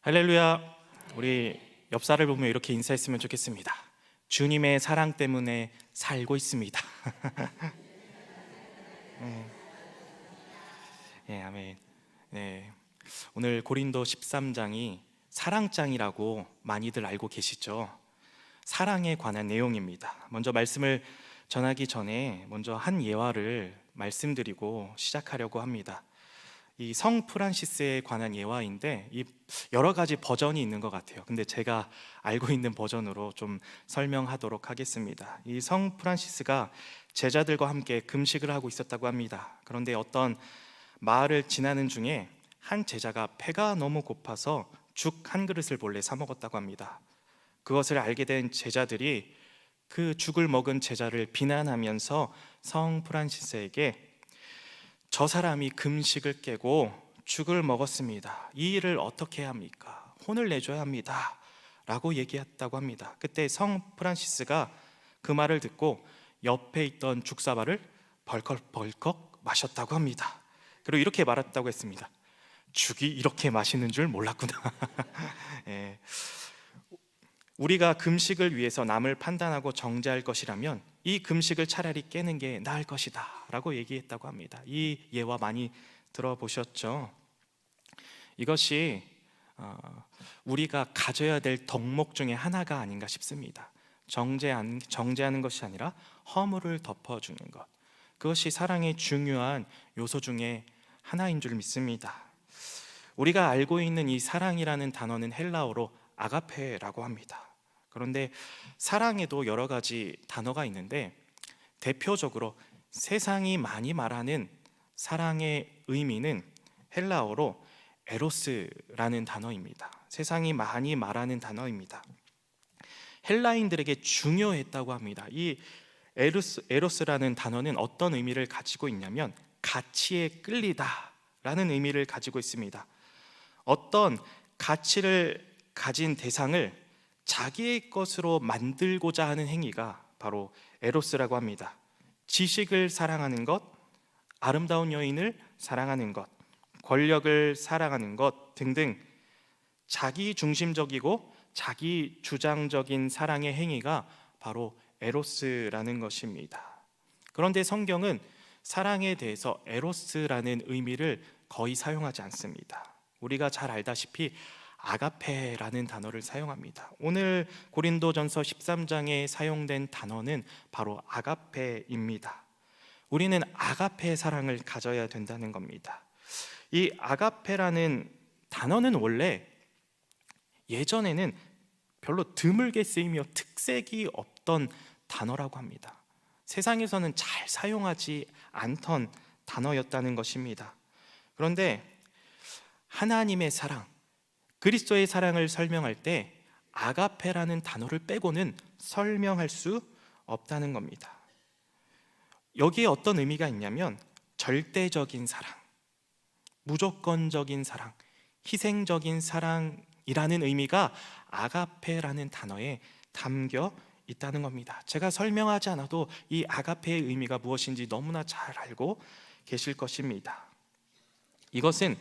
할렐루야. 우리 옆사를 보면 이렇게 인사했으면 좋겠습니다. 주님의 사랑 때문에 살고 있습니다. 네, 아멘. 네, 오늘 고린도 13장이 사랑장이라고 많이들 알고 계시죠? 사랑에 관한 내용입니다. 먼저 말씀을 전하기 전에 먼저 한 예화를 말씀드리고 시작하려고 합니다. 이 성 프란시스에 관한 예화인데 이 여러 가지 버전이 있는 것 같아요. 근데 제가 알고 있는 버전으로 좀 설명하도록 하겠습니다. 이 성 프란시스가 제자들과 함께 금식을 하고 있었다고 합니다. 그런데 어떤 마을을 지나는 중에 한 제자가 배가 너무 고파서 죽 한 그릇을 몰래 사 먹었다고 합니다. 그것을 알게 된 제자들이 그 죽을 먹은 제자를 비난하면서 성 프란시스에게 저 사람이 금식을 깨고 죽을 먹었습니다. 이 일을 어떻게 해야 합니까? 혼을 내줘야 합니다. 라고 얘기했다고 합니다. 그때 성 프란시스가 그 말을 듣고 옆에 있던 죽사발을 벌컥벌컥 마셨다고 합니다. 그리고 이렇게 말했다고 했습니다. 죽이 이렇게 맛있는 줄 몰랐구나. 예. 우리가 금식을 위해서 남을 판단하고 정죄할 것이라면 이 금식을 차라리 깨는 게 나을 것이다 라고 얘기했다고 합니다. 이 예화 많이 들어보셨죠? 이것이 우리가 가져야 될 덕목 중에 하나가 아닌가 싶습니다. 정죄하는 것이 아니라 허물을 덮어주는 것, 그것이 사랑의 중요한 요소 중에 하나인 줄 믿습니다. 우리가 알고 있는 이 사랑이라는 단어는 헬라어로 아가페라고 합니다. 그런데 사랑에도 여러 가지 단어가 있는데 대표적으로 세상이 많이 말하는 사랑의 의미는 헬라어로 에로스라는 단어입니다. 세상이 많이 말하는 단어입니다. 헬라인들에게 중요했다고 합니다. 이 에로스라는 단어는 어떤 의미를 가지고 있냐면 가치에 끌리다 라는 의미를 가지고 있습니다. 어떤 가치를 가진 대상을 자기의 것으로 만들고자 하는 행위가 바로 에로스라고 합니다. 지식을 사랑하는 것, 아름다운 여인을 사랑하는 것, 권력을 사랑하는 것 등등 자기 중심적이고 자기 주장적인 사랑의 행위가 바로 에로스라는 것입니다. 그런데 성경은 사랑에 대해서 에로스라는 의미를 거의 사용하지 않습니다. 우리가 잘 알다시피 아가페라는 단어를 사용합니다. 오늘 고린도전서 13장에 사용된 단어는 바로 아가페입니다. 우리는 아가페의 사랑을 가져야 된다는 겁니다. 이 아가페라는 단어는 원래 예전에는 별로 드물게 쓰이며 특색이 없던 단어라고 합니다. 세상에서는 잘 사용하지 않던 단어였다는 것입니다. 그런데 하나님의 사랑, 그리스도의 사랑을 설명할 때 아가페라는 단어를 빼고는 설명할 수 없다는 겁니다. 여기에 어떤 의미가 있냐면 절대적인 사랑, 무조건적인 사랑, 희생적인 사랑이라는 의미가 아가페라는 단어에 담겨 있다는 겁니다. 제가 설명하지 않아도 이 아가페의 의미가 무엇인지 너무나 잘 알고 계실 것입니다. 이것은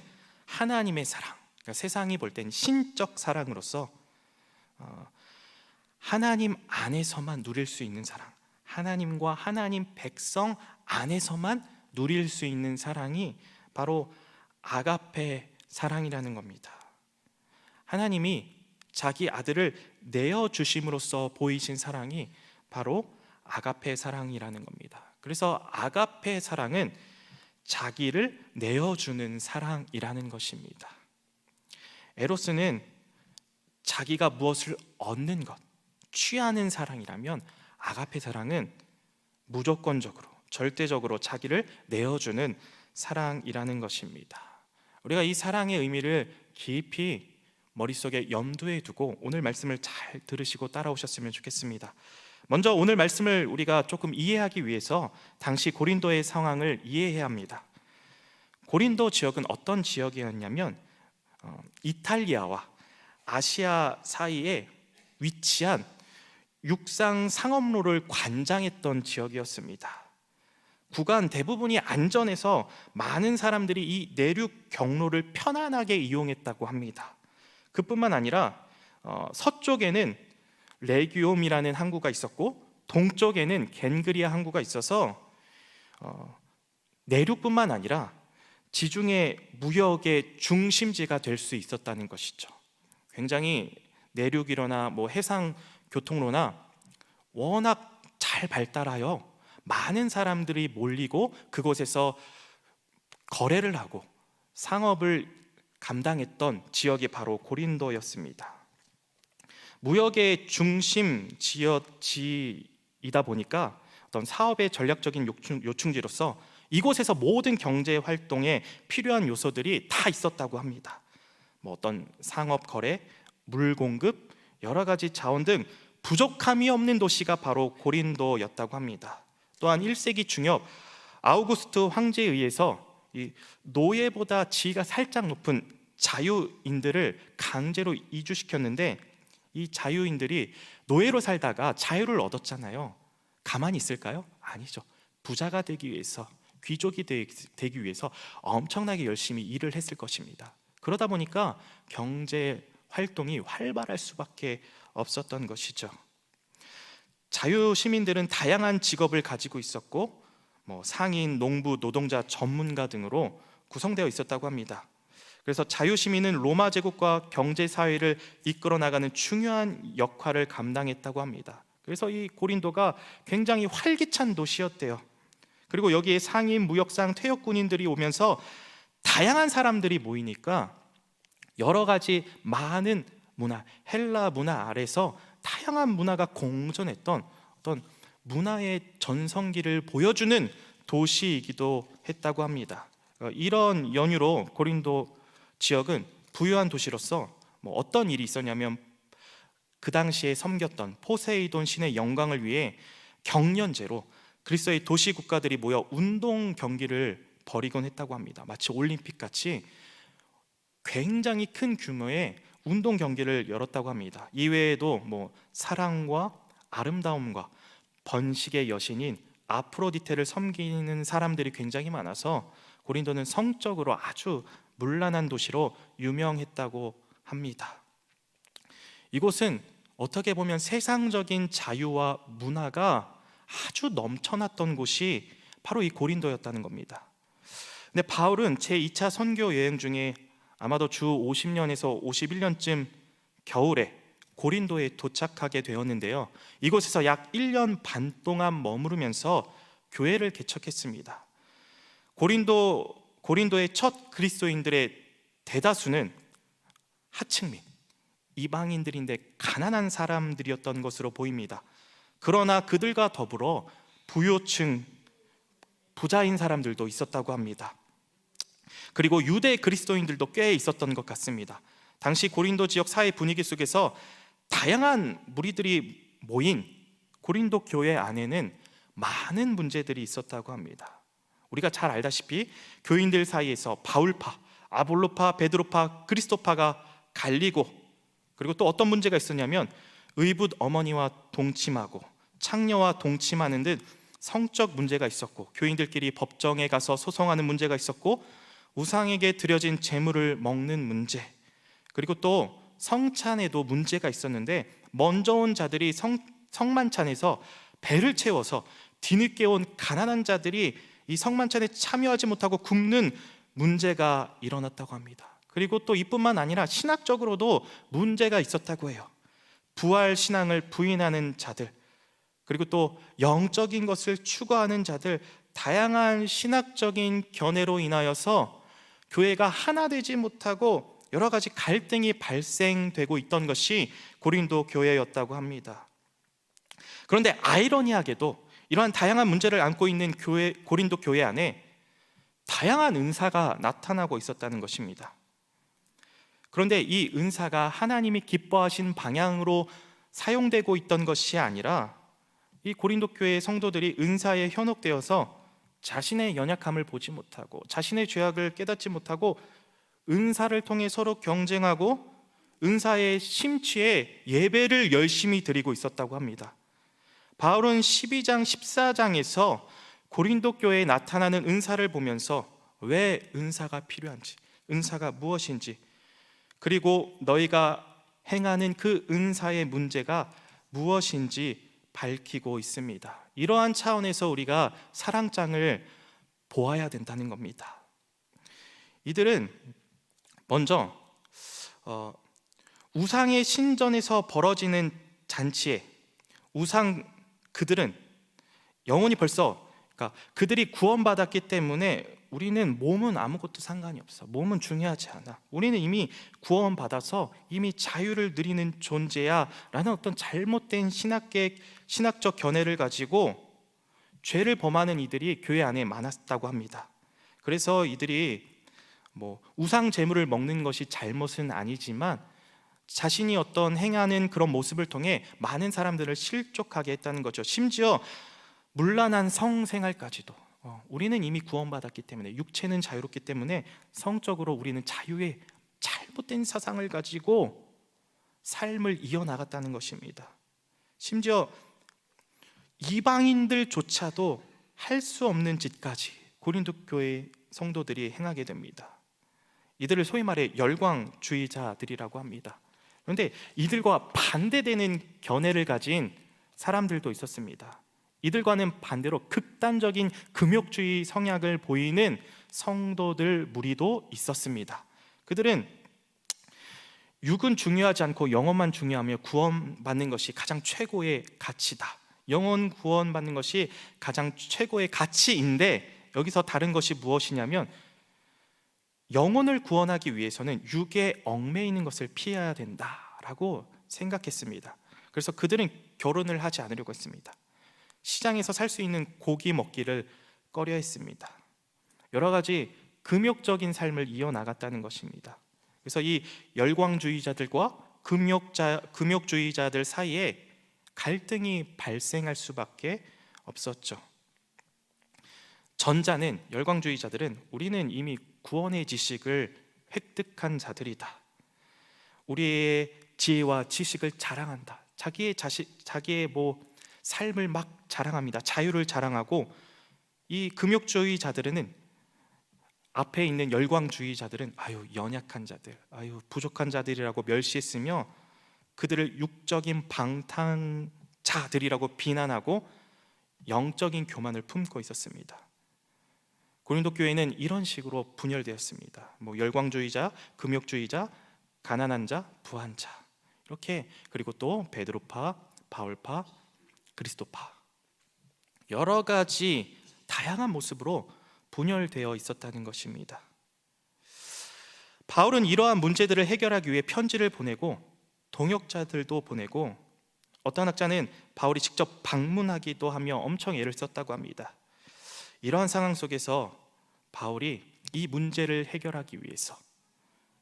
하나님의 사랑, 그러니까 세상이 볼 땐 신적 사랑으로서 하나님 안에서만 누릴 수 있는 사랑, 하나님과 하나님 백성 안에서만 누릴 수 있는 사랑이 바로 아가페 사랑이라는 겁니다. 하나님이 자기 아들을 내어주심으로써 보이신 사랑이 바로 아가페 사랑이라는 겁니다. 그래서 아가페 사랑은 자기를 내어주는 사랑이라는 것입니다. 에로스는 자기가 무엇을 얻는 것, 취하는 사랑이라면 아가페 사랑은 무조건적으로, 절대적으로 자기를 내어주는 사랑이라는 것입니다. 우리가 이 사랑의 의미를 깊이 머릿속에 염두에 두고 오늘 말씀을 잘 들으시고 따라오셨으면 좋겠습니다. 먼저 오늘 말씀을 우리가 조금 이해하기 위해서 당시 고린도의 상황을 이해해야 합니다. 고린도 지역은 어떤 지역이었냐면 이탈리아와 아시아 사이에 위치한 육상 상업로를 관장했던 지역이었습니다. 구간 대부분이 안전해서 많은 사람들이 이 내륙 경로를 편안하게 이용했다고 합니다. 그뿐만 아니라 서쪽에는 레기옴이라는 항구가 있었고 동쪽에는 겐그리아 항구가 있어서 내륙뿐만 아니라 지중해 무역의 중심지가 될 수 있었다는 것이죠. 굉장히 내륙이로나 해상 교통로나 워낙 잘 발달하여 많은 사람들이 몰리고 그곳에서 거래를 하고 상업을 감당했던 지역이 바로 고린도였습니다. 무역의 중심 지역지이다 보니까 어떤 사업의 전략적인 요충지로서 이곳에서 모든 경제 활동에 필요한 요소들이 다 있었다고 합니다. 어떤 상업 거래, 물 공급, 여러 가지 자원 등 부족함이 없는 도시가 바로 고린도였다고 합니다. 또한 1세기 중엽 아우구스트 황제에 의해서 이 노예보다 지위가 살짝 높은 자유인들을 강제로 이주시켰는데 이 자유인들이 노예로 살다가 자유를 얻었잖아요. 가만히 있을까요? 아니죠. 부자가 되기 위해서, 귀족이 되기 위해서 엄청나게 열심히 일을 했을 것입니다. 그러다 보니까 경제 활동이 활발할 수밖에 없었던 것이죠. 자유 시민들은 다양한 직업을 가지고 있었고 상인, 농부, 노동자, 전문가 등으로 구성되어 있었다고 합니다. 그래서 자유 시민은 로마 제국과 경제 사회를 이끌어 나가는 중요한 역할을 감당했다고 합니다. 그래서 이 고린도가 굉장히 활기찬 도시였대요. 그리고 여기에 상인, 무역상, 퇴역 군인들이 오면서 다양한 사람들이 모이니까 여러 가지 많은 문화, 헬라 문화 아래서 다양한 문화가 공존했던 어떤 문화의 전성기를 보여주는 도시이기도 했다고 합니다. 이런 연유로 고린도 지역은 부유한 도시로서 어떤 일이 있었냐면 그 당시에 섬겼던 포세이돈 신의 영광을 위해 경연제로 그리스의 도시 국가들이 모여 운동 경기를 벌이곤 했다고 합니다. 마치 올림픽 같이 굉장히 큰 규모의 운동 경기를 열었다고 합니다. 이외에도 사랑과 아름다움과 번식의 여신인 아프로디테를 섬기는 사람들이 굉장히 많아서 고린도는 성적으로 아주 문란한 도시로 유명했다고 합니다. 이곳은 어떻게 보면 세상적인 자유와 문화가 아주 넘쳐났던 곳이 바로 이 고린도였다는 겁니다. 근데 바울은 제2차 선교 여행 중에 아마도 주 50년에서 51년쯤 겨울에 고린도에 도착하게 되었는데요. 이곳에서 약 1년 반 동안 머무르면서 교회를 개척했습니다. 고린도의 첫 그리스도인들의 대다수는 하층민, 이방인들인데 가난한 사람들이었던 것으로 보입니다. 그러나 그들과 더불어 부유층, 부자인 사람들도 있었다고 합니다. 그리고 유대 그리스도인들도 꽤 있었던 것 같습니다. 당시 고린도 지역 사회 분위기 속에서 다양한 무리들이 모인 고린도 교회 안에는 많은 문제들이 있었다고 합니다. 우리가 잘 알다시피 교인들 사이에서 바울파, 아볼로파, 베드로파, 그리스도파가 갈리고, 그리고 또 어떤 문제가 있었냐면 의붓 어머니와 동침하고 창녀와 동침하는 듯 성적 문제가 있었고, 교인들끼리 법정에 가서 소송하는 문제가 있었고, 우상에게 드려진 제물을 먹는 문제, 그리고 또 성찬에도 문제가 있었는데 먼저 온 자들이 성만찬에서 배를 채워서 뒤늦게 온 가난한 자들이 이 성만찬에 참여하지 못하고 굶는 문제가 일어났다고 합니다. 그리고 또 이뿐만 아니라 신학적으로도 문제가 있었다고 해요. 부활 신앙을 부인하는 자들, 그리고 또 영적인 것을 추구하는 자들, 다양한 신학적인 견해로 인하여서 교회가 하나 되지 못하고 여러 가지 갈등이 발생되고 있던 것이 고린도 교회였다고 합니다. 그런데 아이러니하게도 이러한 다양한 문제를 안고 있는 고린도 교회 안에 다양한 은사가 나타나고 있었다는 것입니다. 그런데 이 은사가 하나님이 기뻐하신 방향으로 사용되고 있던 것이 아니라 이 고린도 교회의 성도들이 은사에 현혹되어서 자신의 연약함을 보지 못하고 자신의 죄악을 깨닫지 못하고 은사를 통해 서로 경쟁하고 은사의 심취에 예배를 열심히 드리고 있었다고 합니다. 바울은 12장 14장에서 고린도 교회에 나타나는 은사를 보면서 왜 은사가 필요한지, 은사가 무엇인지, 그리고 너희가 행하는 그 은사의 문제가 무엇인지 밝히고 있습니다. 이러한 차원에서 우리가 사랑장을 보아야 된다는 겁니다. 이들은 먼저 우상의 신전에서 벌어지는 잔치에 그들은 영혼이 벌써, 그러니까 그들이 구원받았기 때문에 우리는 몸은 아무것도 상관이 없어. 몸은 중요하지 않아. 우리는 이미 구원받아서 이미 자유를 누리는 존재야 라는 어떤 잘못된 신학적 견해를 가지고 죄를 범하는 이들이 교회 안에 많았다고 합니다. 그래서 이들이 우상 제물을 먹는 것이 잘못은 아니지만 자신이 어떤 행하는 그런 모습을 통해 많은 사람들을 실족하게 했다는 거죠. 심지어 문란한 성생활까지도. 우리는 이미 구원받았기 때문에, 육체는 자유롭기 때문에 성적으로 우리는 자유의 잘못된 사상을 가지고 삶을 이어나갔다는 것입니다. 심지어 이방인들조차도 할 수 없는 짓까지 고린도 교회 성도들이 행하게 됩니다. 이들을 소위 말해 열광주의자들이라고 합니다. 그런데 이들과 반대되는 견해를 가진 사람들도 있었습니다. 이들과는 반대로 극단적인 금욕주의 성향을 보이는 성도들 무리도 있었습니다. 그들은 육은 중요하지 않고 영혼만 중요하며 구원받는 것이 가장 최고의 가치다. 영혼 구원받는 것이 가장 최고의 가치인데, 여기서 다른 것이 무엇이냐면 영혼을 구원하기 위해서는 육에 얽매이는 것을 피해야 된다라고 생각했습니다. 그래서 그들은 결혼을 하지 않으려고 했습니다. 시장에서 살 수 있는 고기 먹기를 꺼려 했습니다. 여러 가지 금욕적인 삶을 이어나갔다는 것입니다. 그래서 이 열광주의자들과 금욕주의자들 사이에 갈등이 발생할 수밖에 없었죠. 전자는, 열광주의자들은 우리는 이미 구원의 지식을 획득한 자들이다. 우리의 지혜와 지식을 자랑한다. 자기의 삶을 막 자랑합니다. 자유를 자랑하고, 이 금욕주의자들은, 앞에 있는 열광주의자들은 연약한 자들, 부족한 자들이라고 멸시했으며 그들을 육적인 방탕자들이라고 비난하고 영적인 교만을 품고 있었습니다. 고린도 교회는 이런 식으로 분열되었습니다. 열광주의자, 금욕주의자, 가난한 자, 부한 자, 이렇게, 그리고 또 베드로파, 바울파, 그리스도파, 여러 가지 다양한 모습으로 분열되어 있었다는 것입니다. 바울은 이러한 문제들을 해결하기 위해 편지를 보내고 동역자들도 보내고, 어떤 학자는 바울이 직접 방문하기도 하며 엄청 애를 썼다고 합니다. 이러한 상황 속에서 바울이 이 문제를 해결하기 위해서,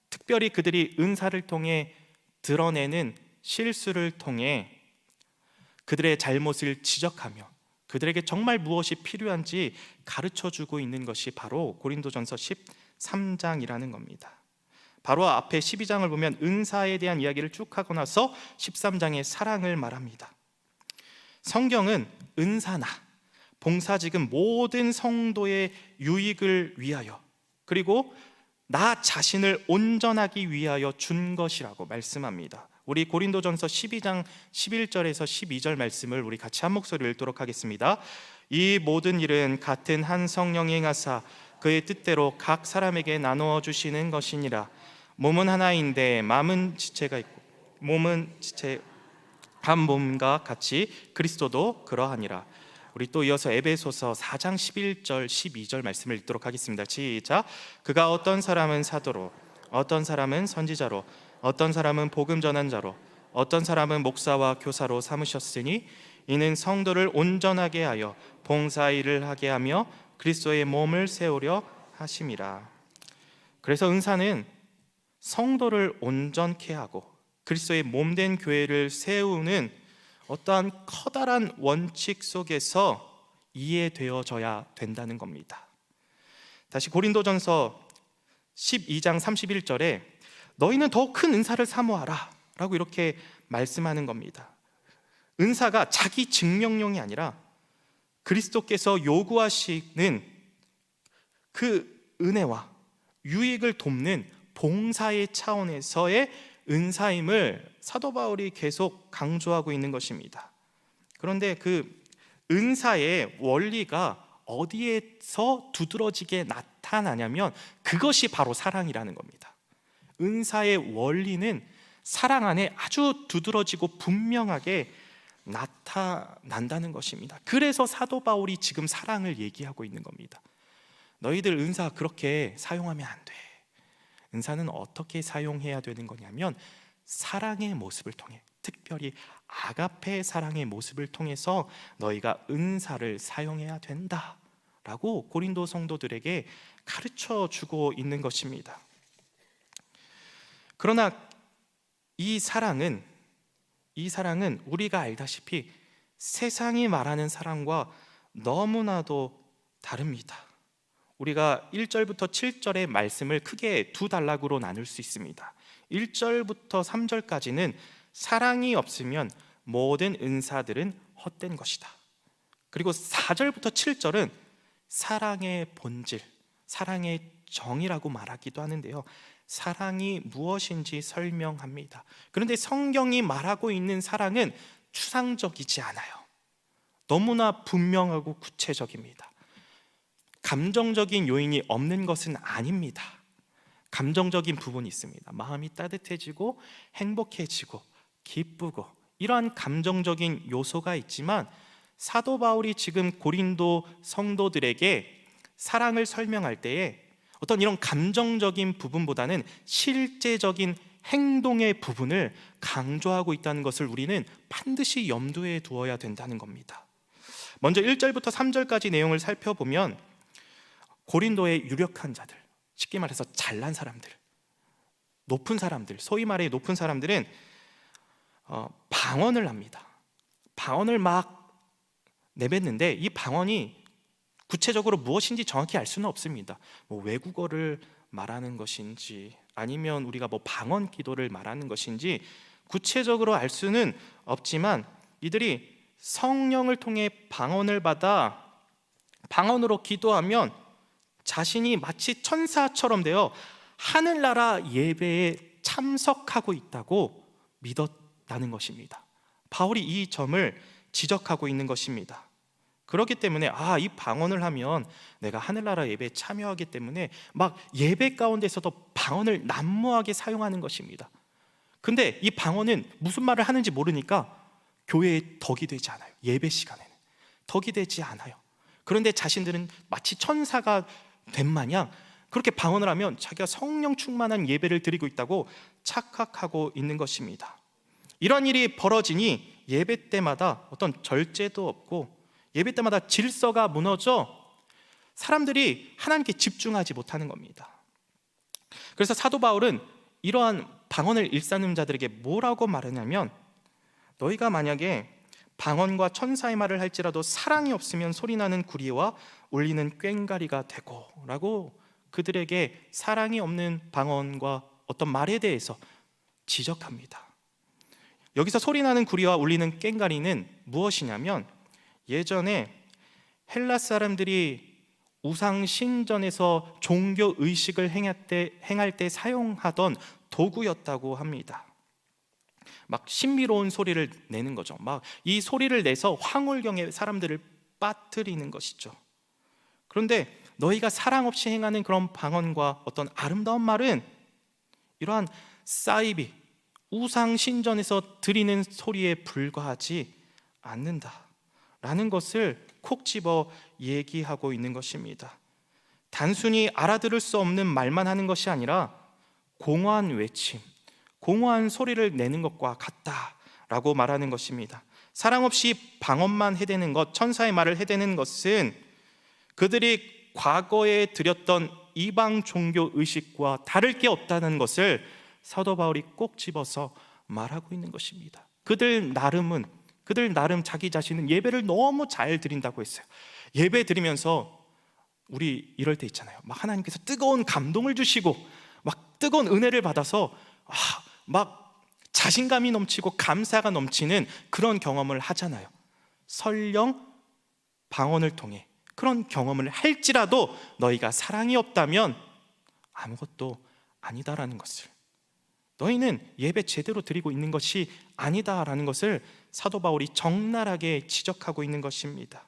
특별히 그들이 은사를 통해 드러내는 실수를 통해 그들의 잘못을 지적하며 그들에게 정말 무엇이 필요한지 가르쳐주고 있는 것이 바로 고린도전서 13장이라는 겁니다. 바로 앞에 12장을 보면 은사에 대한 이야기를 쭉 하고 나서 13장에 사랑을 말합니다. 성경은 은사나 봉사직은 모든 성도의 유익을 위하여, 그리고 나 자신을 온전하기 위하여 준 것이라고 말씀합니다. 우리 고린도전서 12장 11절에서 12절 말씀을 우리 같이 한 목소리로 읽도록 하겠습니다. 이 모든 일은 같은 한 성령이 행하사 그의 뜻대로 각 사람에게 나누어 주시는 것이니라. 몸은 하나인데 마음은 지체가 있고, 몸은 지체 한 몸과 같이 그리스도도 그러하니라. 우리 또 이어서 에베소서 4장 11절 12절 말씀을 읽도록 하겠습니다. 시작. 그가 어떤 사람은 사도로, 어떤 사람은 선지자로, 어떤 사람은 복음 전한 자로, 어떤 사람은 목사와 교사로 삼으셨으니 이는 성도를 온전하게 하여 봉사일을 하게 하며 그리스도의 몸을 세우려 하심이라. 그래서 은사는 성도를 온전케 하고 그리스도의 몸된 교회를 세우는 어떠한 커다란 원칙 속에서 이해되어져야 된다는 겁니다. 다시 고린도전서 12장 31절에 너희는 더 큰 은사를 사모하라 라고 이렇게 말씀하는 겁니다. 은사가 자기 증명용이 아니라 그리스도께서 요구하시는 그 은혜와 유익을 돕는 봉사의 차원에서의 은사임을 사도 바울이 계속 강조하고 있는 것입니다. 그런데 그 은사의 원리가 어디에서 두드러지게 나타나냐면 그것이 바로 사랑이라는 겁니다. 은사의 원리는 사랑 안에 아주 두드러지고 분명하게 나타난다는 것입니다. 그래서 사도 바울이 지금 사랑을 얘기하고 있는 겁니다. 너희들 은사 그렇게 사용하면 안 돼. 은사는 어떻게 사용해야 되는 거냐면 사랑의 모습을 통해, 특별히 아가페 사랑의 모습을 통해서 너희가 은사를 사용해야 된다라고 고린도 성도들에게 가르쳐 주고 있는 것입니다. 그러나 이 사랑은 우리가 알다시피 세상이 말하는 사랑과 너무나도 다릅니다. 우리가 1절부터 7절의 말씀을 크게 두 단락으로 나눌 수 있습니다. 1절부터 3절까지는 사랑이 없으면 모든 은사들은 헛된 것이다. 그리고 4절부터 7절은 사랑의 본질, 사랑의 정의라고 말하기도 하는데요, 사랑이 무엇인지 설명합니다. 그런데 성경이 말하고 있는 사랑은 추상적이지 않아요. 너무나 분명하고 구체적입니다. 감정적인 요인이 없는 것은 아닙니다. 감정적인 부분이 있습니다. 마음이 따뜻해지고 행복해지고 기쁘고 이러한 감정적인 요소가 있지만 사도 바울이 지금 고린도 성도들에게 사랑을 설명할 때에 어떤 이런 감정적인 부분보다는 실제적인 행동의 부분을 강조하고 있다는 것을 우리는 반드시 염두에 두어야 된다는 겁니다. 먼저 1절부터 3절까지 내용을 살펴보면 고린도의 유력한 자들, 쉽게 말해서 잘난 사람들, 높은 사람들, 소위 말해 높은 사람들은 방언을 합니다. 방언을 막 내뱉는데 이 방언이 구체적으로 무엇인지 정확히 알 수는 없습니다. 외국어를 말하는 것인지 아니면 우리가 방언 기도를 말하는 것인지 구체적으로 알 수는 없지만 이들이 성령을 통해 방언을 받아 방언으로 기도하면 자신이 마치 천사처럼 되어 하늘나라 예배에 참석하고 있다고 믿었다는 것입니다. 바울이 이 점을 지적하고 있는 것입니다. 그렇기 때문에 이 방언을 하면 내가 하늘나라 예배에 참여하기 때문에 막 예배 가운데서도 방언을 난무하게 사용하는 것입니다. 근데 이 방언은 무슨 말을 하는지 모르니까 교회에 덕이 되지 않아요. 예배 시간에는 덕이 되지 않아요. 그런데 자신들은 마치 천사가 된 마냥 그렇게 방언을 하면 자기가 성령 충만한 예배를 드리고 있다고 착각하고 있는 것입니다. 이런 일이 벌어지니 예배 때마다 어떤 절제도 없고 예배 때마다 질서가 무너져 사람들이 하나님께 집중하지 못하는 겁니다. 그래서 사도 바울은 이러한 방언을 일삼는 자들에게 뭐라고 말하냐면 너희가 만약에 방언과 천사의 말을 할지라도 사랑이 없으면 소리나는 구리와 울리는 꽹과리가 되고 라고 그들에게 사랑이 없는 방언과 어떤 말에 대해서 지적합니다. 여기서 소리나는 구리와 울리는 꽹과리는 무엇이냐면 예전에 헬라 사람들이 우상 신전에서 종교 의식을 행할 때 사용하던 도구였다고 합니다. 막 신비로운 소리를 내는 거죠. 막 이 소리를 내서 황홀경에 사람들을 빠뜨리는 것이죠. 그런데 너희가 사랑 없이 행하는 그런 방언과 어떤 아름다운 말은 이러한 사이비 우상 신전에서 드리는 소리에 불과하지 않는다라는 것을 콕 집어 얘기하고 있는 것입니다. 단순히 알아들을 수 없는 말만 하는 것이 아니라 공허한 외침, 공허한 소리를 내는 것과 같다라고 말하는 것입니다. 사랑 없이 방언만 해대는 것, 천사의 말을 해대는 것은 그들이 과거에 드렸던 이방 종교 의식과 다를 게 없다는 것을 사도 바울이 꼭 집어서 말하고 있는 것입니다. 그들 나름 자기 자신은 예배를 너무 잘 드린다고 했어요. 예배 드리면서 우리 이럴 때 있잖아요. 막 하나님께서 뜨거운 감동을 주시고 막 뜨거운 은혜를 받아서 막 자신감이 넘치고 감사가 넘치는 그런 경험을 하잖아요. 설령 방언을 통해 그런 경험을 할지라도 너희가 사랑이 없다면 아무것도 아니다라는 것을, 너희는 예배 제대로 드리고 있는 것이 아니다라는 것을 사도 바울이 적나라하게 지적하고 있는 것입니다.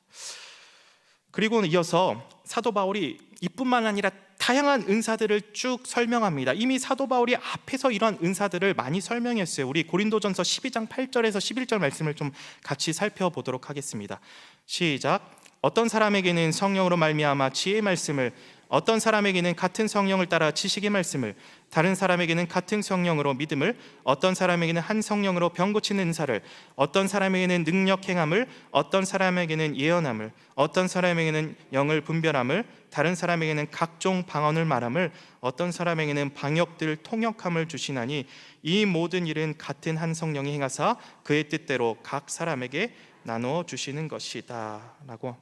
그리고 이어서 사도 바울이 이뿐만 아니라 다양한 은사들을 쭉 설명합니다. 이미 사도 바울이 앞에서 이런 은사들을 많이 설명했어요. 우리 고린도전서 12장 8절에서 11절 말씀을 좀 같이 살펴보도록 하겠습니다. 시작. 어떤 사람에게는 성령으로 말미암아 지혜의 말씀을, 어떤 사람에게는 같은 성령을 따라 지식의 말씀을, 다른 사람에게는 같은 성령으로 믿음을, 어떤 사람에게는 한 성령으로 병 고치는 은사를, 어떤 사람에게는 능력 행함을, 어떤 사람에게는 예언함을, 어떤 사람에게는 영을 분별함을, 다른 사람에게는 각종 방언을 말함을, 어떤 사람에게는 방역들 통역함을 주시나니 이 모든 일은 같은 한 성령이 행하사 그의 뜻대로 각 사람에게 나누어 주시는 것이다 라고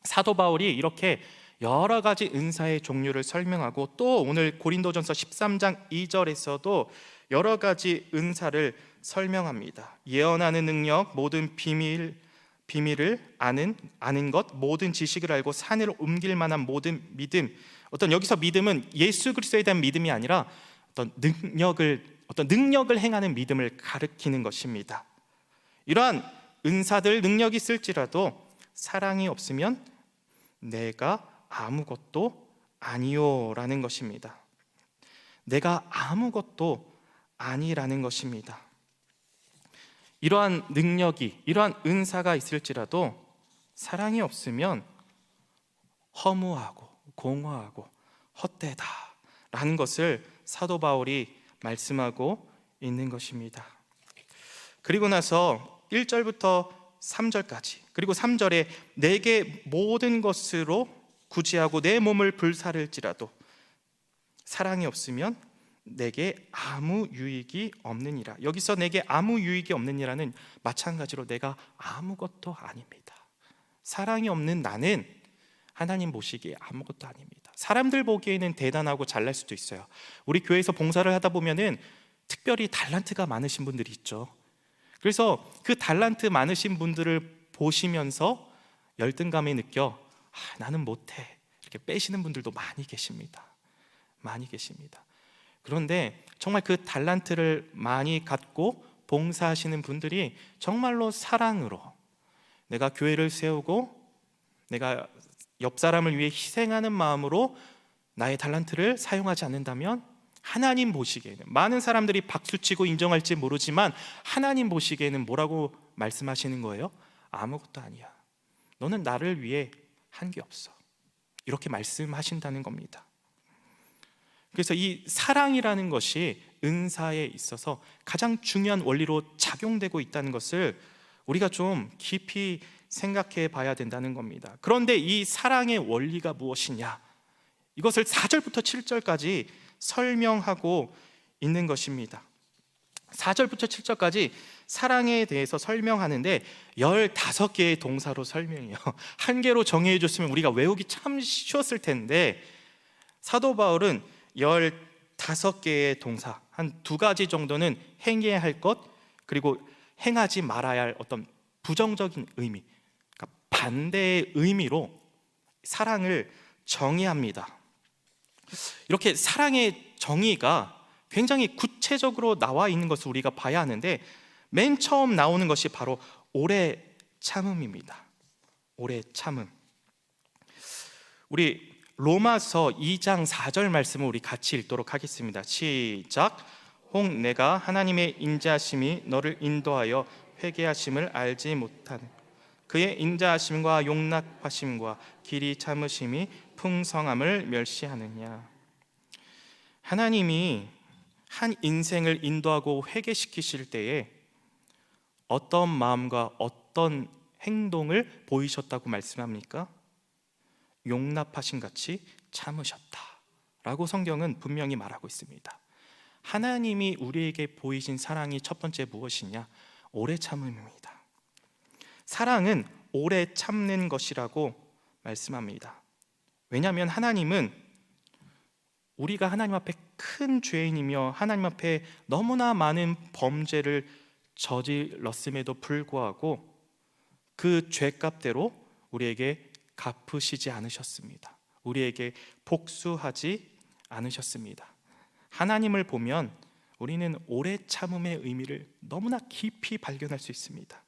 사도 바울이 이렇게 여러 가지 은사의 종류를 설명하고, 또 오늘 고린도전서 13장 2절에서도 여러 가지 은사를 설명합니다. 예언하는 능력, 모든 비밀을 아는 것, 모든 지식을 알고 산을 옮길 만한 모든 믿음. 어떤 여기서 믿음은 예수 그리스도에 대한 믿음이 아니라 어떤 능력을 행하는 믿음을 가리키는 것입니다. 이러한 은사들, 능력이 있을지라도 사랑이 없으면 내가 아무것도 아니요라는 것입니다. 내가 아무것도 아니라는 것입니다. 이러한 능력이, 이러한 은사가 있을지라도 사랑이 없으면 허무하고 공허하고 헛되다라는 것을 사도 바울이 말씀하고 있는 것입니다. 그리고 나서 1절부터 3절까지, 그리고 3절에 내게 모든 것으로 구제하고 내 몸을 불사를지라도 사랑이 없으면 내게 아무 유익이 없느니라. 여기서 내게 아무 유익이 없느니라는 마찬가지로 내가 아무것도 아닙니다. 사랑이 없는 나는 하나님 보시기에 아무것도 아닙니다. 사람들 보기에는 대단하고 잘날 수도 있어요. 우리 교회에서 봉사를 하다 보면은 특별히 달란트가 많으신 분들이 있죠. 그래서 그 달란트 많으신 분들을 보시면서 열등감을 느껴 나는 못해 이렇게 빼시는 분들도 많이 계십니다. 많이 계십니다. 그런데 정말 그 달란트를 많이 갖고 봉사하시는 분들이 정말로 사랑으로 내가 교회를 세우고 내가 옆 사람을 위해 희생하는 마음으로 나의 달란트를 사용하지 않는다면 하나님 보시기에는, 많은 사람들이 박수치고 인정할지 모르지만 하나님 보시기에는 뭐라고 말씀하시는 거예요? 아무것도 아니야. 너는 나를 위해 한 게 없어. 이렇게 말씀하신다는 겁니다. 그래서 이 사랑이라는 것이 은사에 있어서 가장 중요한 원리로 작용되고 있다는 것을 우리가 좀 깊이 생각해 봐야 된다는 겁니다. 그런데 이 사랑의 원리가 무엇이냐? 이것을 4절부터 7절까지 설명하고 있는 것입니다. 4절부터 7절까지 사랑에 대해서 설명하는데 15개의 동사로 설명해요. 한 개로 정의해 줬으면 우리가 외우기 참 쉬웠을 텐데 사도 바울은 15개의 동사, 한 2가지 정도는 행해야 할 것, 그리고 행하지 말아야 할 어떤 부정적인 의미, 그러니까 반대의 의미로 사랑을 정의합니다. 이렇게 사랑의 정의가 굉장히 구체적으로 나와 있는 것을 우리가 봐야 하는데, 맨 처음 나오는 것이 바로 오래 참음입니다. 오래 참음. 우리 로마서 2장 4절 말씀을 우리 같이 읽도록 하겠습니다. 시작. 혹 내가 하나님의 인자하심이 너를 인도하여 회개하심을 알지 못하는 그의 인자하심과 용납하심과 길이 참으심이 풍성함을 멸시하느냐. 하나님이 한 인생을 인도하고 회개시키실 때에 어떤 마음과 어떤 행동을 보이셨다고 말씀합니까? 용납하신 같이 참으셨다 라고 성경은 분명히 말하고 있습니다. 하나님이 우리에게 보이신 사랑이 첫 번째 무엇이냐? 오래 참음입니다. 사랑은 오래 참는 것이라고 말씀합니다. 왜냐하면 하나님은 우리가 하나님 앞에 큰 죄인이며 하나님 앞에 너무나 많은 범죄를 저질렀음에도 불구하고 그 죄값대로 우리에게 갚으시지 않으셨습니다. 우리에게 복수하지 않으셨습니다. 하나님을 보면 우리는 오래 참음의 의미를 너무나 깊이 발견할 수 있습니다.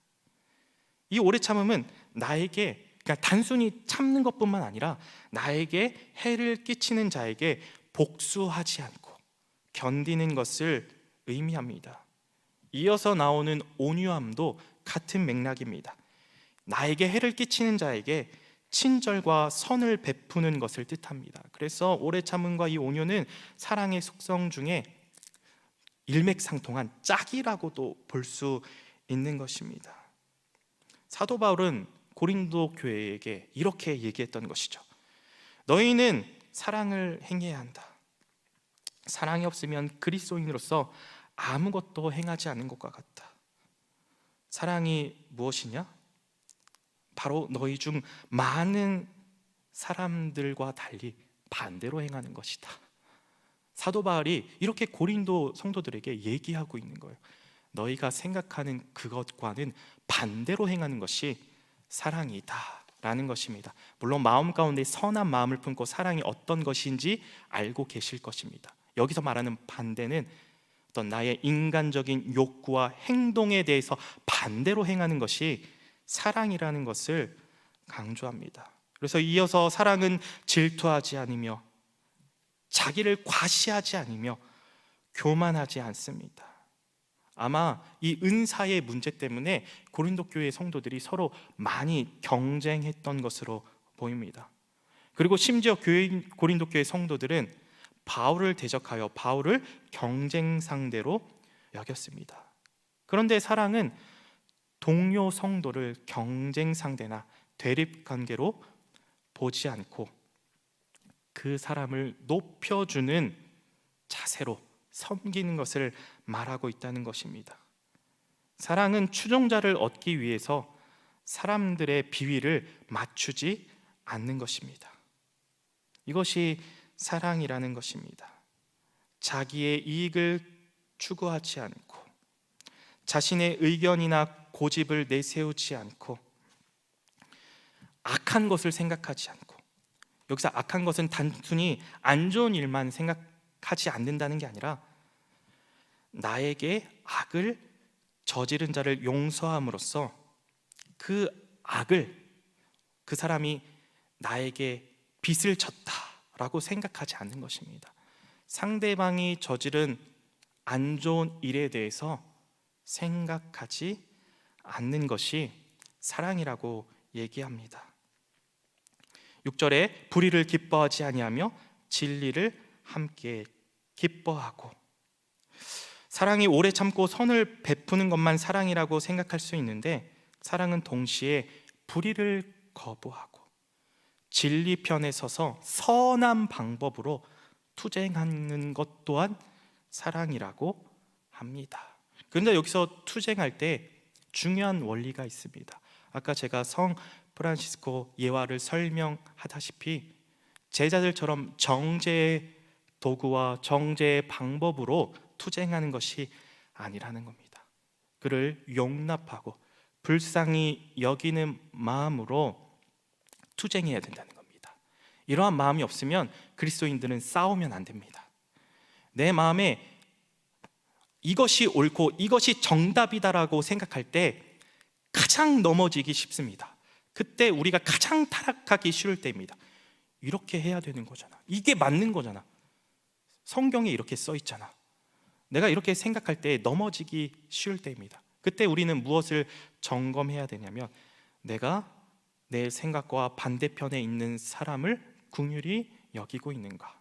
이 오래 참음은 나에게 그냥 단순히 참는 것뿐만 아니라 나에게 해를 끼치는 자에게 복수하지 않고 견디는 것을 의미합니다. 이어서 나오는 온유함도 같은 맥락입니다. 나에게 해를 끼치는 자에게 친절과 선을 베푸는 것을 뜻합니다. 그래서 오래 참음과 이 온유는 사랑의 속성 중에 일맥상통한 짝이라고도 볼 수 있는 것입니다. 사도 바울은 고린도 교회에게 이렇게 얘기했던 것이죠. 너희는 사랑을 행해야 한다. 사랑이 없으면 그리스도인으로서 아무것도 행하지 않는 것과 같다. 사랑이 무엇이냐? 바로 너희 중 많은 사람들과 달리 반대로 행하는 것이다. 사도 바울이 이렇게 고린도 성도들에게 얘기하고 있는 거예요. 너희가 생각하는 그것과는 반대로 행하는 것이 사랑이다 라는 것입니다. 물론 마음 가운데 선한 마음을 품고 사랑이 어떤 것인지 알고 계실 것입니다. 여기서 말하는 반대는 어떤 나의 인간적인 욕구와 행동에 대해서 반대로 행하는 것이 사랑이라는 것을 강조합니다. 그래서 이어서 사랑은 질투하지 않으며 자기를 과시하지 않으며 교만하지 않습니다. 아마 이 은사의 문제 때문에 고린도 교회 성도들이 서로 많이 경쟁했던 것으로 보입니다. 그리고 심지어 고린도 교회 성도들은 바울을 대적하여 바울을 경쟁 상대로 여겼습니다. 그런데 사랑은 동료 성도를 경쟁 상대나 대립 관계로 보지 않고 그 사람을 높여주는 자세로 섬기는 것을 말하고 있다는 것입니다. 사랑은 추종자를 얻기 위해서 사람들의 비위를 맞추지 않는 것입니다. 이것이 사랑이라는 것입니다. 자기의 이익을 추구하지 않고 자신의 의견이나 고집을 내세우지 않고 악한 것을 생각하지 않고, 여기서 악한 것은 단순히 안 좋은 일만 생각하지 않는다는 게 아니라 나에게 악을 저지른 자를 용서함으로써 그 악을, 그 사람이 나에게 빚을 졌다라고 생각하지 않는 것입니다. 상대방이 저지른 안 좋은 일에 대해서 생각하지 않는 것이 사랑이라고 얘기합니다. 6절에 불의를 기뻐하지 아니하며 진리를 함께 기뻐하고, 사랑이 오래 참고 선을 베푸는 것만 사랑이라고 생각할 수 있는데 사랑은 동시에 불의를 거부하고 진리 편에 서서 선한 방법으로 투쟁하는 것 또한 사랑이라고 합니다. 그런데 여기서 투쟁할 때 중요한 원리가 있습니다. 아까 제가 성 프란시스코 예화를 설명하다시피 제자들처럼 정죄의 도구와 정죄의 방법으로 투쟁하는 것이 아니라는 겁니다. 그를 용납하고 불쌍히 여기는 마음으로 투쟁해야 된다는 겁니다. 이러한 마음이 없으면 그리스도인들은 싸우면 안 됩니다. 내 마음에 이것이 옳고 이것이 정답이다라고 생각할 때 가장 넘어지기 쉽습니다. 그때 우리가 가장 타락하기 쉬울 때입니다. 이렇게 해야 되는 거잖아, 이게 맞는 거잖아, 성경에 이렇게 써 있잖아, 내가 이렇게 생각할 때 넘어지기 쉬울 때입니다. 그때 우리는 무엇을 점검해야 되냐면 내가 내 생각과 반대편에 있는 사람을 긍휼히 여기고 있는가,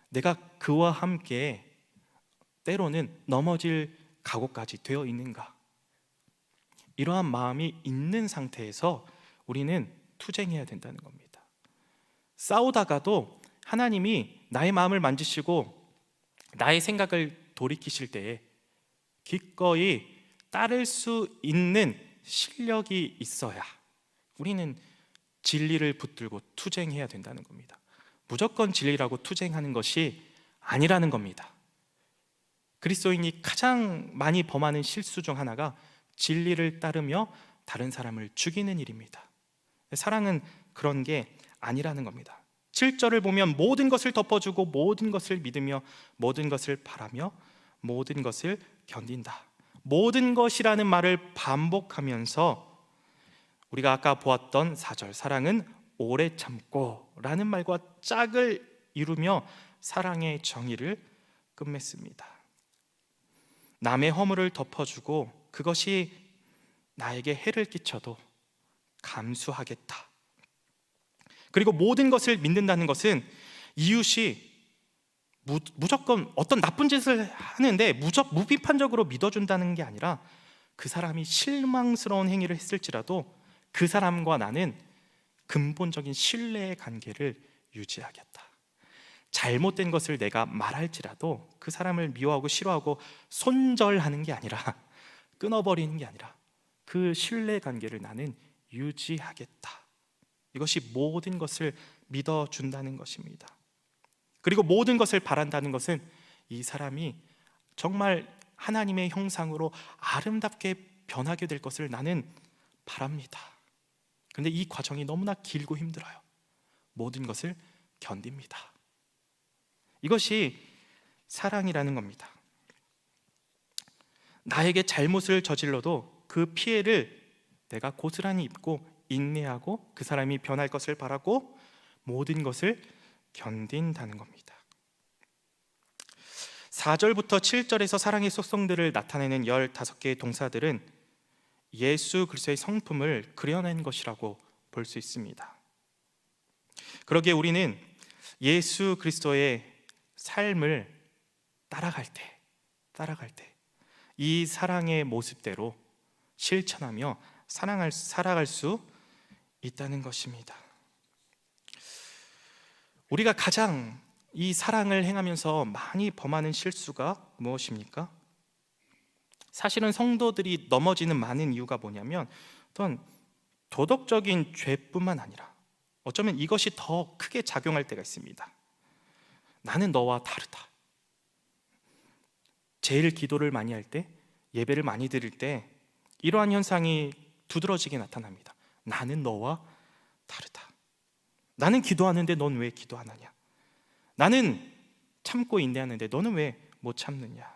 내가 그와 함께 때로는 넘어질 각오까지 되어 있는가, 이러한 마음이 있는 상태에서 우리는 투쟁해야 된다는 겁니다. 싸우다가도 하나님이 나의 마음을 만지시고 나의 생각을 돌이키실 때에 기꺼이 따를 수 있는 실력이 있어야 우리는 진리를 붙들고 투쟁해야 된다는 겁니다. 무조건 진리라고 투쟁하는 것이 아니라는 겁니다. 그리스도인이 가장 많이 범하는 실수 중 하나가 진리를 따르며 다른 사람을 죽이는 일입니다. 사랑은 그런 게 아니라는 겁니다. 7절을 보면 모든 것을 덮어주고 모든 것을 믿으며 모든 것을 바라며 모든 것을 견딘다. 모든 것이라는 말을 반복하면서 우리가 아까 보았던 4절 사랑은 오래 참고 라는 말과 짝을 이루며 사랑의 정의를 끝맺습니다. 남의 허물을 덮어주고 그것이 나에게 해를 끼쳐도 감수하겠다. 그리고 모든 것을 믿는다는 것은 이웃이 무조건 어떤 나쁜 짓을 하는데 무비판적으로 믿어준다는 게 아니라 그 사람이 실망스러운 행위를 했을지라도 그 사람과 나는 근본적인 신뢰의 관계를 유지하겠다. 잘못된 것을 내가 말할지라도 그 사람을 미워하고 싫어하고 손절하는 게 아니라 끊어버리는 게 아니라 그 신뢰 관계를 나는 유지하겠다. 이것이 모든 것을 믿어준다는 것입니다. 그리고 모든 것을 바란다는 것은 이 사람이 정말 하나님의 형상으로 아름답게 변하게 될 것을 나는 바랍니다. 그런데 이 과정이 너무나 길고 힘들어요. 모든 것을 견딥니다. 이것이 사랑이라는 겁니다. 나에게 잘못을 저질러도 그 피해를 내가 고스란히 입고 인내하고 그 사람이 변할 것을 바라고 모든 것을 견딘다는 겁니다. 4절부터 7절에서 사랑의 속성들을 나타내는 15개의 동사들은 예수 그리스도의 성품을 그려낸 것이라고 볼 수 있습니다. 그러기에 우리는 예수 그리스도의 삶을 따라갈 때 이 사랑의 모습대로 실천하며 살아갈 수 있다는 것입니다. 우리가 가장 이 사랑을 행하면서 많이 범하는 실수가 무엇입니까? 사실은 성도들이 넘어지는 많은 이유가 뭐냐면 어떤 도덕적인 죄뿐만 아니라 어쩌면 이것이 더 크게 작용할 때가 있습니다. 나는 너와 다르다. 제일 기도를 많이 할 때, 예배를 많이 드릴 때 이러한 현상이 두드러지게 나타납니다. 나는 너와 다르다. 나는 기도하는데 넌 왜 기도 안 하냐? 나는 참고 인내하는데 너는 왜 못 참느냐?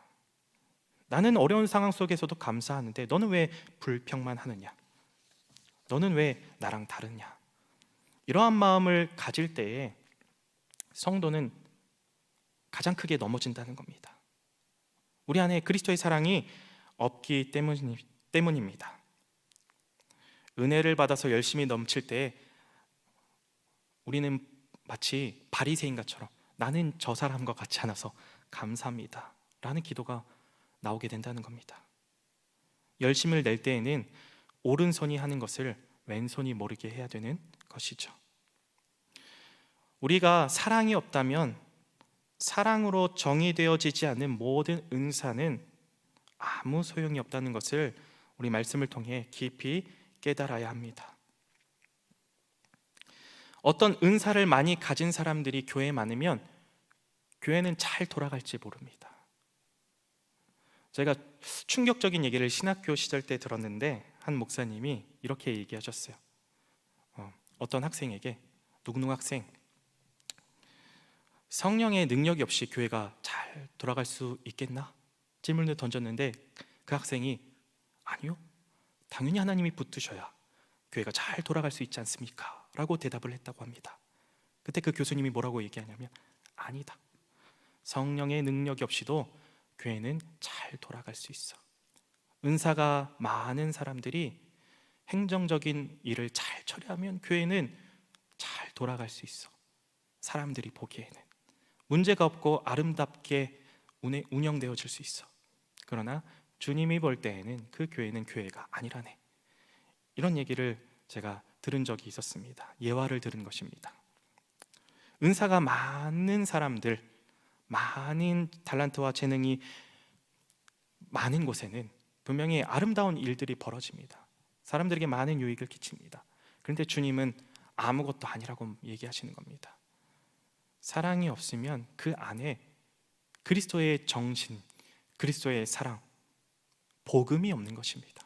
나는 어려운 상황 속에서도 감사하는데 너는 왜 불평만 하느냐? 너는 왜 나랑 다르냐? 이러한 마음을 가질 때에 성도는 가장 크게 넘어진다는 겁니다. 우리 안에 그리스도의 사랑이 없기 때문입니다. 은혜를 받아서 열심히 넘칠 때 우리는 마치 바리새인같처럼 나는 저 사람과 같지 않아서 감사합니다 라는 기도가 나오게 된다는 겁니다. 열심을 낼 때에는 오른손이 하는 것을 왼손이 모르게 해야 되는 것이죠. 우리가 사랑이 없다면 사랑으로 정의되어지지 않는 모든 은사는 아무 소용이 없다는 것을 우리 말씀을 통해 깊이 깨달아야 합니다. 어떤 은사를 많이 가진 사람들이 교회에 많으면 교회는 잘 돌아갈지 모릅니다. 제가 충격적인 얘기를 신학교 시절 때 들었는데 한 목사님이 이렇게 얘기하셨어요. 어떤 학생에게 누구누구 학생 성령의 능력이 없이 교회가 잘 돌아갈 수 있겠나? 질문을 던졌는데 그 학생이 아니요, 당연히 하나님이 붙드셔야 교회가 잘 돌아갈 수 있지 않습니까? 라고 대답을 했다고 합니다. 그때 그 교수님이 뭐라고 얘기하냐면 아니다, 성령의 능력이 없이도 교회는 잘 돌아갈 수 있어. 은사가 많은 사람들이 행정적인 일을 잘 처리하면 교회는 잘 돌아갈 수 있어. 사람들이 보기에는 문제가 없고 아름답게 운영되어질 수 있어. 그러나 주님이 볼 때에는 그 교회는 교회가 아니라네. 이런 얘기를 제가 들은 적이 있었습니다. 예화를 들은 것입니다. 은사가 많은 사람들, 많은 달란트와 재능이 많은 곳에는 분명히 아름다운 일들이 벌어집니다. 사람들에게 많은 유익을 끼칩니다. 그런데 주님은 아무것도 아니라고 얘기하시는 겁니다. 사랑이 없으면 그 안에 그리스도의 정신, 그리스도의 사랑, 복음이 없는 것입니다.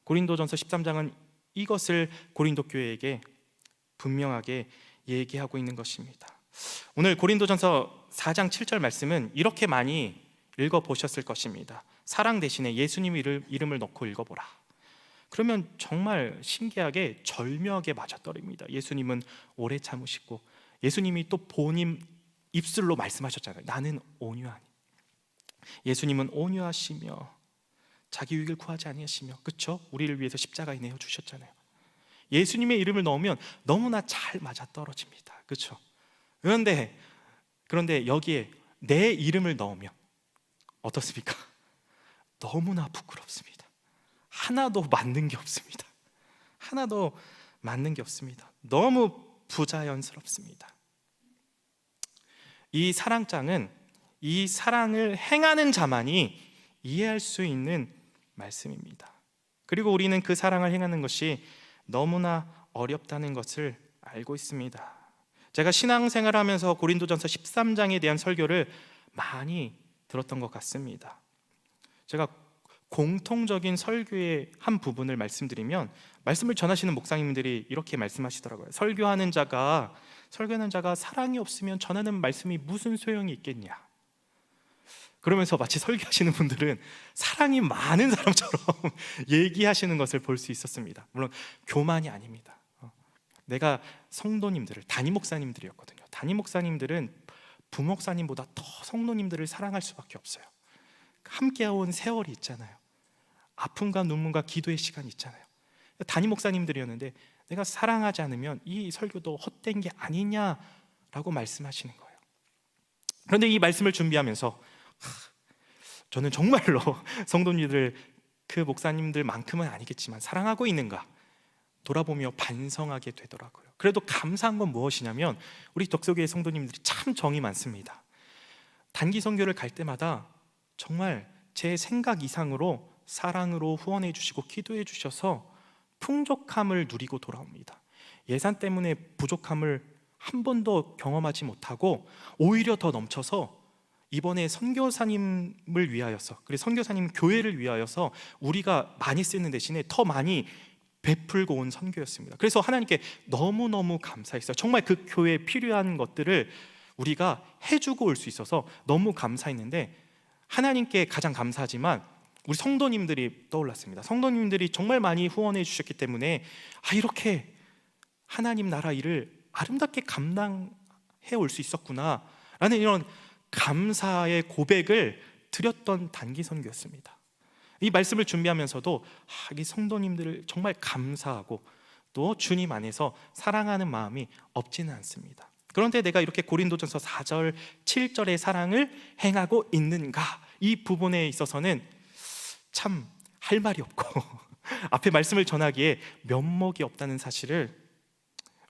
고린도전서 13장은 이것을 고린도 교회에게 분명하게 얘기하고 있는 것입니다. 오늘 고린도전서 4장 7절 말씀은 이렇게 많이 읽어보셨을 것입니다. 사랑 대신에 예수님 이름을 넣고 읽어보라. 그러면 정말 신기하게 절묘하게 맞아떨어집니다. 예수님은 오래 참으시고, 예수님이 또 본인 입술로 말씀하셨잖아요. 나는 온유하니. 예수님은 온유하시며 자기 유익을 구하지 아니하시며, 그렇죠? 우리를 위해서 십자가에 내어 주셨잖아요. 예수님의 이름을 넣으면 너무나 잘 맞아떨어집니다. 그렇죠? 그런데 여기에 내 이름을 넣으면 어떻습니까? 너무나 부끄럽습니다. 하나도 맞는 게 없습니다. 하나도 맞는 게 없습니다. 너무 부자연스럽습니다. 이 사랑장은 이 사랑을 행하는 자만이 이해할 수 있는 말씀입니다. 그리고 우리는 그 사랑을 행하는 것이 너무나 어렵다는 것을 알고 있습니다. 제가 신앙생활하면서 고린도전서 13장에 대한 설교를 많이 들었던 것 같습니다. 제가 공통적인 설교의 한 부분을 말씀드리면, 말씀을 전하시는 목사님들이 이렇게 말씀하시더라고요. 설교하는 자가 사랑이 없으면 전하는 말씀이 무슨 소용이 있겠냐. 그러면서 마치 설교하시는 분들은 사랑이 많은 사람처럼 얘기하시는 것을 볼 수 있었습니다. 물론 교만이 아닙니다. 내가 성도님들을, 담임 목사님들이었거든요. 담임 목사님들은 부목사님보다 더 성도님들을 사랑할 수밖에 없어요. 함께해온 세월이 있잖아요. 아픔과 눈물과 기도의 시간이 있잖아요. 담임 목사님들이었는데 내가 사랑하지 않으면 이 설교도 헛된 게 아니냐라고 말씀하시는 거예요. 그런데 이 말씀을 준비하면서 저는 정말로 성도님들, 그 목사님들만큼은 아니겠지만 사랑하고 있는가 돌아보며 반성하게 되더라고요. 그래도 감사한 건 무엇이냐면, 우리 덕소교회 성도님들이 참 정이 많습니다. 단기 선교를 갈 때마다 정말 제 생각 이상으로 사랑으로 후원해 주시고 기도해 주셔서 풍족함을 누리고 돌아옵니다. 예산 때문에 부족함을 한 번도 경험하지 못하고 오히려 더 넘쳐서 이번에 선교사님을 위하여서, 그리고 선교사님 교회를 위하여서 우리가 많이 쓰는 대신에 더 많이 베풀고 온 선교였습니다. 그래서 하나님께 너무너무 감사했어요. 정말 그 교회에 필요한 것들을 우리가 해주고 올 수 있어서 너무 감사했는데, 하나님께 가장 감사하지만 우리 성도님들이 떠올랐습니다. 성도님들이 정말 많이 후원해 주셨기 때문에 이렇게 하나님 나라 일을 아름답게 감당해 올 수 있었구나 라는 이런 감사의 고백을 드렸던 단기 선교였습니다. 이 말씀을 준비하면서도 이 성도님들을 정말 감사하고 또 주님 안에서 사랑하는 마음이 없지는 않습니다. 그런데 내가 이렇게 고린도전서 4절 7절의 사랑을 행하고 있는가, 이 부분에 있어서는 참 할 말이 없고 앞에 말씀을 전하기에 면목이 없다는 사실을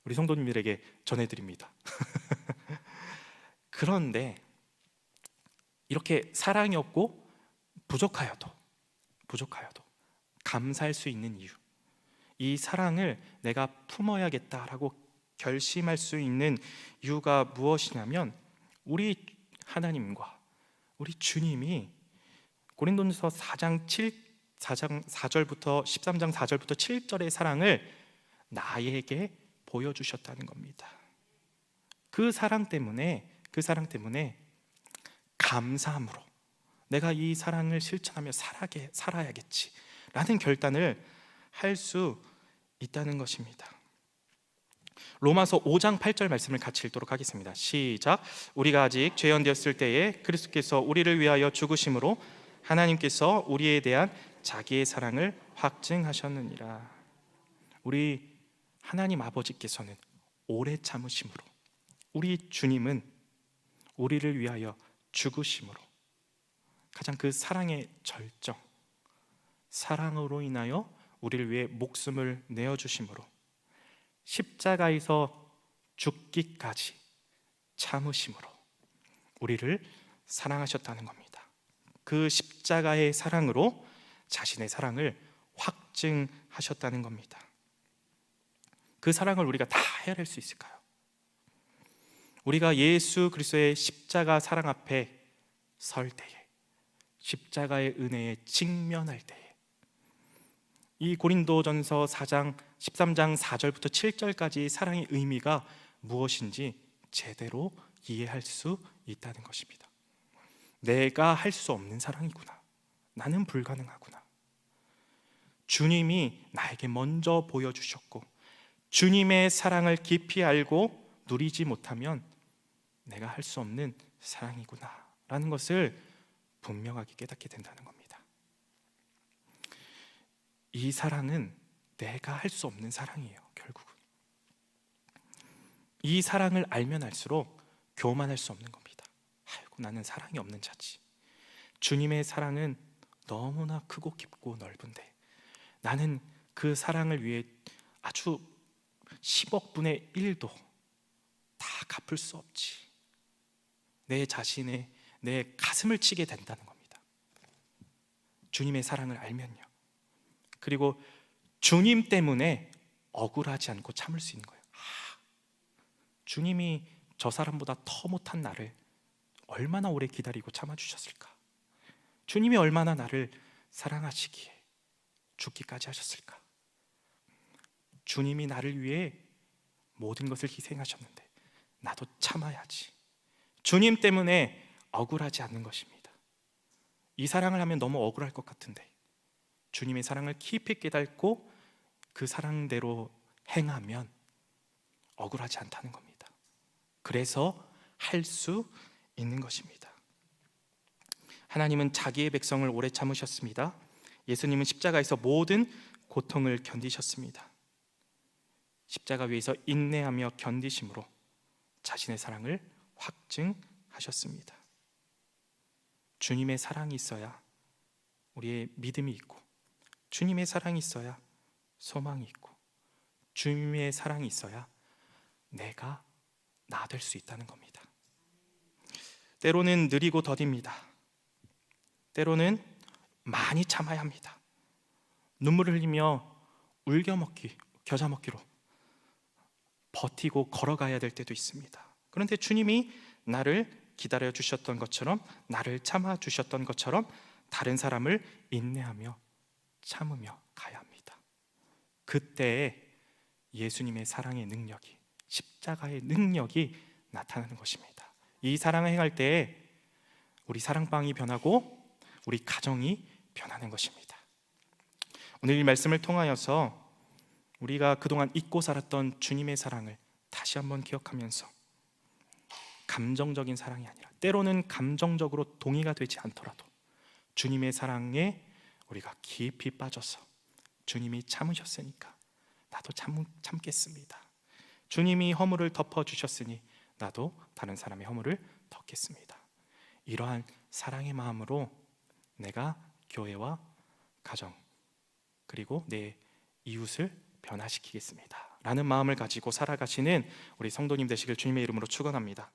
우리 성도님들에게 전해드립니다. 그런데 이렇게 사랑이 없고 부족하여도 감사할 수 있는 이유, 이 사랑을 내가 품어야겠다라고 결심할 수 있는 이유가 무엇이냐면, 우리 하나님과 우리 주님이 고린도전서 4장 4절부터 13장 4절부터 7절의 사랑을 나에게 보여주셨다는 겁니다. 그 사랑 때문에 감사함으로 내가 이 사랑을 실천하며 살아야겠지 라는 결단을 할 수 있다는 것입니다. 로마서 5장 8절 말씀을 같이 읽도록 하겠습니다. 시작. 우리가 아직 죄연되었을 때에 그리스도께서 우리를 위하여 죽으심으로 하나님께서 우리에 대한 자기의 사랑을 확증하셨느니라. 우리 하나님 아버지께서는 오래 참으심으로, 우리 주님은 우리를 위하여 죽으심으로, 가장 그 사랑의 절정, 사랑으로 인하여 우리를 위해 목숨을 내어주심으로 십자가에서 죽기까지 참으심으로 우리를 사랑하셨다는 겁니다. 그 십자가의 사랑으로 자신의 사랑을 확증하셨다는 겁니다. 그 사랑을 우리가 다 헤아릴 수 있을까요? 우리가 예수 그리스도의 십자가 사랑 앞에 설 때에, 십자가의 은혜에 직면할 때에, 이 고린도전서 4장 13장 4절부터 7절까지 사랑의 의미가 무엇인지 제대로 이해할 수 있다는 것입니다. 내가 할 수 없는 사랑이구나. 나는 불가능하구나. 주님이 나에게 먼저 보여주셨고 주님의 사랑을 깊이 알고 누리지 못하면 내가 할 수 없는 사랑이구나 라는 것을 분명하게 깨닫게 된다는 겁니다. 이 사랑은 내가 할 수 없는 사랑이에요. 결국은 이 사랑을 알면 알수록 교만할 수 없는 겁니다. 아이고, 나는 사랑이 없는 자지. 주님의 사랑은 너무나 크고 깊고 넓은데 나는 그 사랑을 위해 아주 10억 분의 1도 다 갚을 수 없지. 내 자신의 내 가슴을 치게 된다는 겁니다. 주님의 사랑을 알면요. 그리고 주님 때문에 억울하지 않고 참을 수 있는 거예요. 주님이 저 사람보다 더 못한 나를 얼마나 오래 기다리고 참아주셨을까? 주님이 얼마나 나를 사랑하시기에 죽기까지 하셨을까? 주님이 나를 위해 모든 것을 희생하셨는데 나도 참아야지. 주님 때문에 억울하지 않는 것입니다. 이 사랑을 하면 너무 억울할 것 같은데 주님의 사랑을 깊이 깨닫고 그 사랑대로 행하면 억울하지 않다는 겁니다. 그래서 할 수 있는 것입니다. 하나님은 자기의 백성을 오래 참으셨습니다. 예수님은 십자가에서 모든 고통을 견디셨습니다. 십자가 위에서 인내하며 견디심으로 자신의 사랑을 확증하셨습니다. 주님의 사랑이 있어야 우리의 믿음이 있고, 주님의 사랑이 있어야 소망이 있고, 주님의 사랑이 있어야 내가 나 될 수 있다는 겁니다. 때로는 느리고 더딥니다. 때로는 많이 참아야 합니다. 눈물을 흘리며 울겨먹기, 겨자먹기로 버티고 걸어가야 될 때도 있습니다. 그런데 주님이 나를 기다려 주셨던 것처럼, 나를 참아 주셨던 것처럼 다른 사람을 인내하며 참으며 가야 합니다. 그때 예수님의 사랑의 능력이, 십자가의 능력이 나타나는 것입니다. 이 사랑을 행할 때에 우리 사랑방이 변하고 우리 가정이 변하는 것입니다. 오늘 이 말씀을 통하여서 우리가 그동안 잊고 살았던 주님의 사랑을 다시 한번 기억하면서 감정적인 사랑이 아니라, 때로는 감정적으로 동의가 되지 않더라도 주님의 사랑에 우리가 깊이 빠져서 주님이 참으셨으니까 나도 참겠습니다. 주님이 허물을 덮어주셨으니 나도 다른 사람의 허물을 덮겠습니다. 이러한 사랑의 마음으로 내가 교회와 가정 그리고 내 이웃을 변화시키겠습니다 라는 마음을 가지고 살아가시는 우리 성도님 되시길 주님의 이름으로 축원합니다.